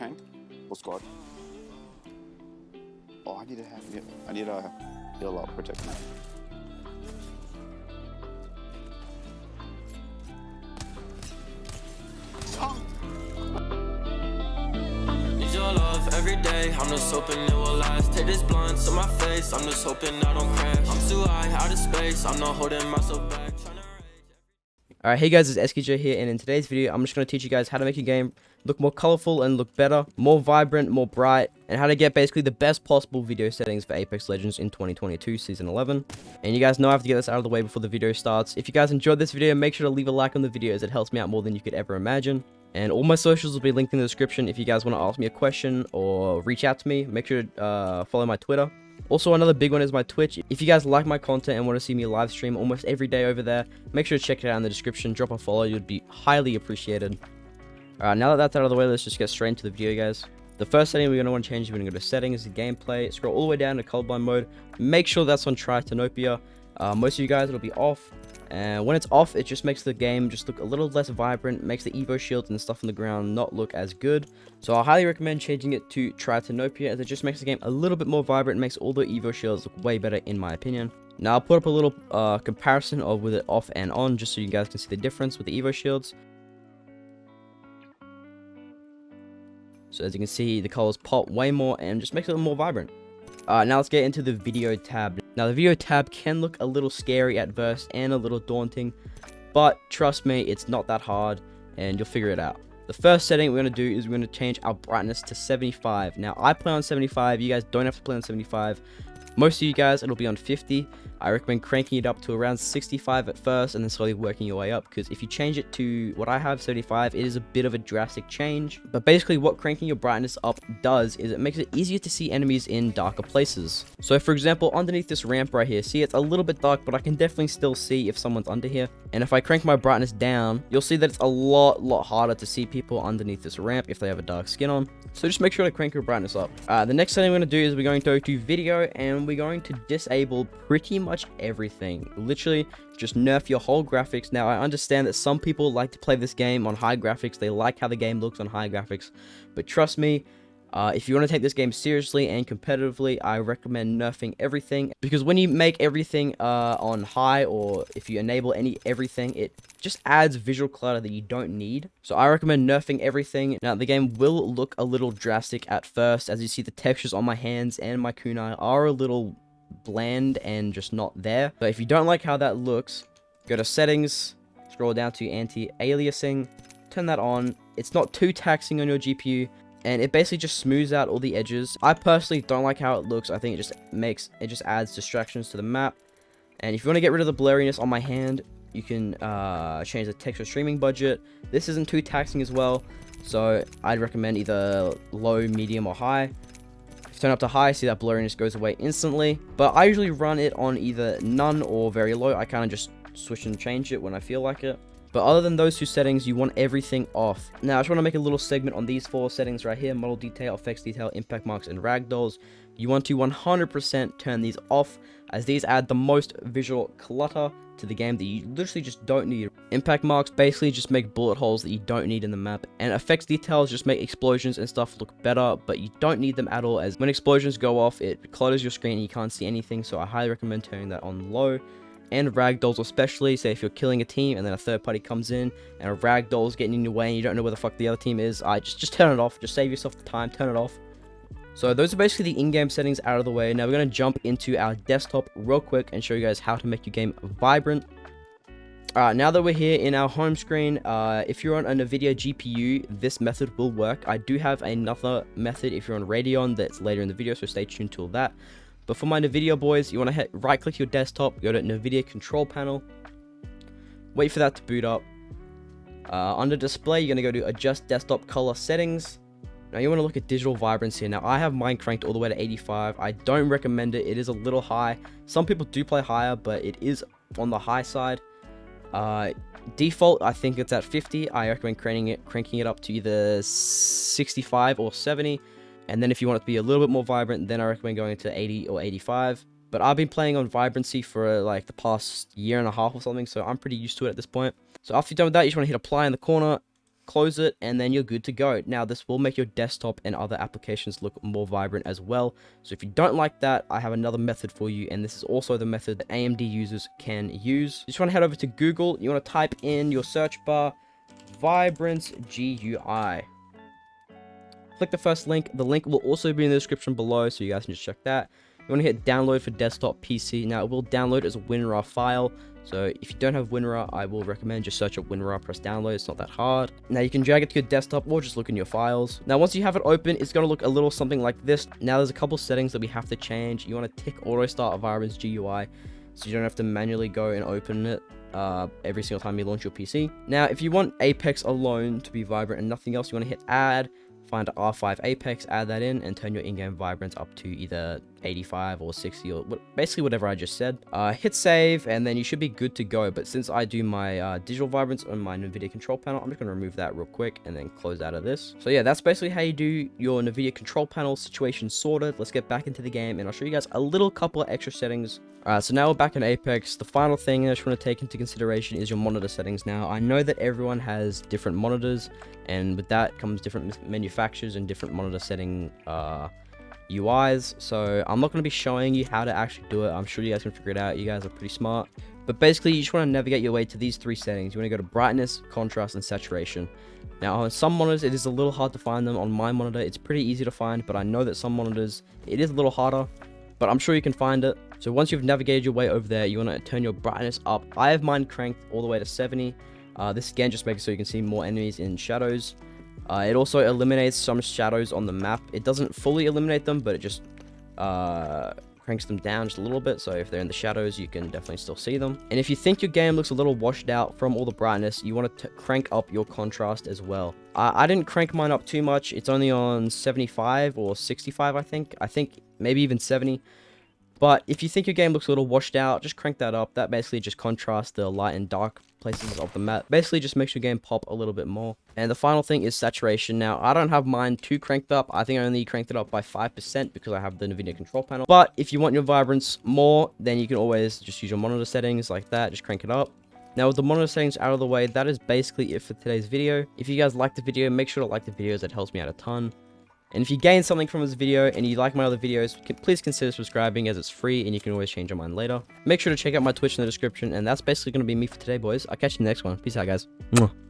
tank or squad. Oh, I need to have it. I need a heal up protect me. Need your love every day. I'm just hoping it will last. Take this blunt to my face. I'm just hoping I don't crash. I'm too high, out of space. I'm not holding myself back. Alright, hey guys, it's SKJ here, and in today's video, I'm just going to teach you guys how to make your game look more colorful and look better, more vibrant, more bright, and how to get basically the best possible video settings for Apex Legends in 2022 Season 11. And you guys know I have to get this out of the way before the video starts. If you guys enjoyed this video, make sure to leave a like on the video as it helps me out more than you could ever imagine. And all my socials will be linked in the description if you guys want to ask me a question or reach out to me. Make sure to follow my Twitter. Also, another big one is my Twitch. If you guys like my content and want to see me live stream almost every day over there, make sure to check it out in the description. Drop a follow, you'd be highly appreciated. Alright, now that that's out of the way, let's just get straight into the video, guys. The first setting we're going to want to change is we're going to go to settings, gameplay, scroll all the way down to colorblind mode. Make sure that's on Tritanopia. Most of you guys, it'll be off. And when it's off, it just makes the game just look a little less vibrant, makes the Evo shields and stuff on the ground not look as good. So I highly recommend changing it to Tritanopia, as it just makes the game a little bit more vibrant and makes all the Evo shields look way better in my opinion. Now I'll put up a little comparison of with it off and on, just so you guys can see the difference with the Evo shields. So as you can see, the colors pop way more and just makes it a little more vibrant. Now let's get into the video tab. Now the video tab can look a little scary at first and a little daunting, but trust me, it's not that hard and you'll figure it out. The first setting we're going to do is we're going to change our brightness to 75. Now I play on 75, you guys don't have to play on 75. Most of you guys, it'll be on 50. I recommend cranking it up to around 65 at first and then slowly working your way up, because if you change it to what I have, 75, it is a bit of a drastic change. But basically what cranking your brightness up does is it makes it easier to see enemies in darker places. So for example, underneath this ramp right here, see, it's a little bit dark, but I can definitely still see if someone's under here. And if I crank my brightness down, you'll see that it's a lot harder to see people underneath this ramp if they have a dark skin on. So just make sure to crank your brightness up. The next setting we're going to do is we're going to go to video, and we're going to disable pretty much everything. Literally just nerf your whole graphics. Now I understand that some people like to play this game on high graphics. They like how the game looks on high graphics, but trust me, if you want to take this game seriously and competitively, I recommend nerfing everything, because when you make everything on high, or if you enable everything, it just adds visual clutter that you don't need. So I recommend nerfing everything. Now the game will look a little drastic at first, as you see the textures on my hands and my kunai are a little bland and just not there. So if you don't like how that looks, go to settings, scroll down to anti-aliasing, turn that on. It's not too taxing on your GPU, and it basically just smooths out all the edges. I personally don't like how it looks. I think it just adds distractions to the map. And if you want to get rid of the blurriness on my hand, you can change the texture streaming budget. This isn't too taxing as well, so I'd recommend either low, medium, or high. If you turn up to high, see that blurriness goes away instantly. But I usually run it on either none or very low. I kind of just switch and change it when I feel like it. But other than those two settings, you want everything off. Now, I just want to make a little segment on these four settings right here: model detail, effects detail, impact marks, and ragdolls. You want to 100% turn these off, as these add the most visual clutter to the game that you literally just don't need. Impact marks basically just make bullet holes that you don't need in the map, and effects details just make explosions and stuff look better, but you don't need them at all, as when explosions go off, it clutters your screen and you can't see anything. So I highly recommend turning that on low. And ragdolls especially, say if you're killing a team and then a third party comes in and a ragdoll's getting in your way and you don't know where the fuck the other team is, just turn it off. Just save yourself the time, turn it off. So those are basically the in-game settings out of the way. Now we're going to jump into our desktop real quick and show you guys how to make your game vibrant. Alright, now that we're here in our home screen, if you're on a NVIDIA GPU, this method will work. I do have another method if you're on Radeon that's later in the video, so stay tuned to all that. But for my NVIDIA boys, you want to right click your desktop, go to NVIDIA control panel, wait for that to boot up. Under display, you're going to go to adjust desktop color settings. Now you want to look at digital vibrancy. Now I have mine cranked all the way to 85. I don't recommend it. It is a little high. Some people do play higher, but it is on the high side. Default, I think it's at 50. I recommend cranking it up to either 65 or 70. And then if you want it to be a little bit more vibrant, then I recommend going to 80 or 85. But I've been playing on vibrancy for like the past year and a half or something, so I'm pretty used to it at this point. So after you're done with that, you just want to hit apply in the corner, close it, and then you're good to go. Now, this will make your desktop and other applications look more vibrant as well. So if you don't like that, I have another method for you, and this is also the method that AMD users can use. You just want to head over to Google. You want to type in your search bar, Vibrance GUI. Click the first link. The link will also be in the description below, so you guys can just check that. You want to hit download for desktop PC. Now, it will download as a WinRAR file. So if you don't have WinRAR, I will recommend just search up WinRAR, press download. It's not that hard. Now you can drag it to your desktop or just look in your files. Now once you have it open, it's going to look a little something like this. Now there's a couple settings that we have to change. You want to tick auto start Vibrance GUI, so you don't have to manually go and open it every single time you launch your PC. Now if you want Apex alone to be vibrant and nothing else, you want to hit add, find R5 Apex, add that in, and turn your in-game vibrance up to either 85 or 60 or basically whatever I just said. Hit save, and then you should be good to go. But since I do my digital vibrance on my NVIDIA control panel, I'm just going to remove that real quick and then close out of this. So yeah, that's basically how you do your NVIDIA control panel situation sorted. Let's get back into the game, and I'll show you guys a little couple of extra settings. So now we're back in Apex. The final thing I just want to take into consideration is your monitor settings. Now, I know that everyone has different monitors, and with that comes different manufacturers and different monitor setting UIs. So I'm not going to be showing you how to actually do it. I'm sure you guys can figure it out. You guys are pretty smart. But basically, you just want to navigate your way to these three settings. You want to go to brightness, contrast, and saturation. Now, on some monitors, it is a little hard to find them. On my monitor, it's pretty easy to find, but I know that some monitors, it is a little harder, but I'm sure you can find it. So once you've navigated your way over there, you want to turn your brightness up. I have mine cranked all the way to 70. This again just makes it so you can see more enemies in shadows. It also eliminates some shadows on the map. It doesn't fully eliminate them, but it just cranks them down just a little bit. So if they're in the shadows, you can definitely still see them. And if you think your game looks a little washed out from all the brightness, you want to crank up your contrast as well. I didn't crank mine up too much. It's only on 75 or 65, I think. I think maybe even 70. But if you think your game looks a little washed out, just crank that up. That basically just contrasts the light and dark places of the map. Basically just makes your game pop a little bit more. And the final thing is saturation. Now, I don't have mine too cranked up. I think I only cranked it up by 5% because I have the NVIDIA control panel. But if you want your vibrance more, then you can always just use your monitor settings like that. Just crank it up. Now, with the monitor settings out of the way, that is basically it for today's video. If you guys like the video, make sure to like the videos. That helps me out a ton. And if you gain something from this video and you like my other videos, please consider subscribing, as it's free and you can always change your mind later. Make sure to check out my Twitch in the description, and that's basically going to be me for today, boys. I'll catch you in the next one. Peace out, guys. Mwah.